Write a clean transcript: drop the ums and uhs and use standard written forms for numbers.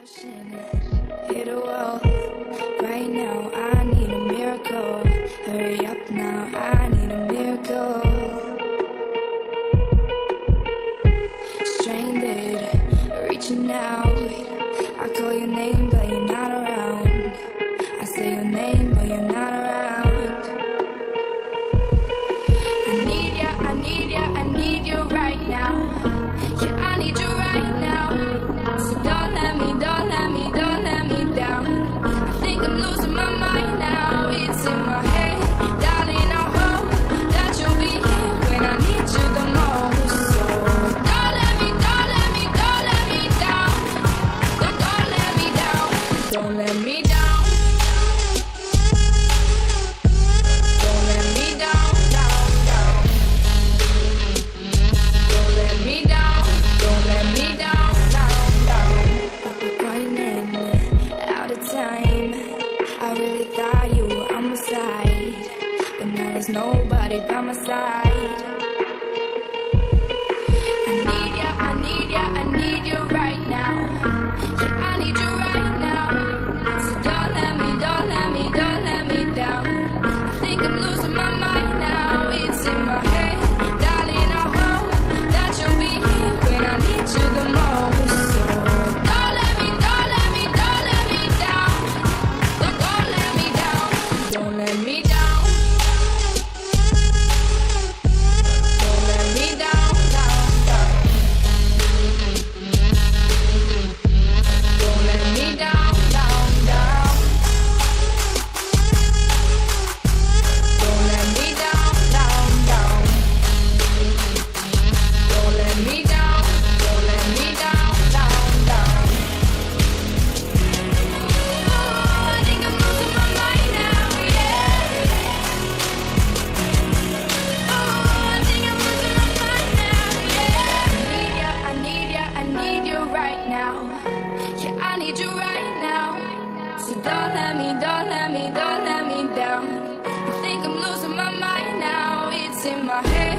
Hit a wall right now. I need a miracle. Hurry up now. I need a miracle. Stranded, reaching out. I call your name, but you're not around. I say your name, but you're not around. I need ya, I need ya, I need you right now. Yeah, I need you right now. So don't let me down. I think I'm losing my mind now. It's in my head, darling. I hope that you'll be here when I need you the most. So don't let me down. Don't let me down. Don't let me down. Don't let me down. Don't let me down. Don't let me down. Running out of time. I really thought you were on my side, but now there's nobody by my side. I need ya, I need ya, I need you right now. Yeah, I need you right now. So don't let me down. I think I'm losing my mind now. It's in my head, darling. I hope that you'll be here when I need you the most. So don't let me down. Don't let me down. Don't let me down. Don't let me down. Don't let me down. Don't let me down. Don't let me down. Don't let me down. Oh, I think I'm losing my mind now, yeah. Oh, I think I'm losing my mind now, yeah. I need ya, I need you right now. Yeah, I need you right now. So don't let me down. I think I'm losing my mind now. It's in my head.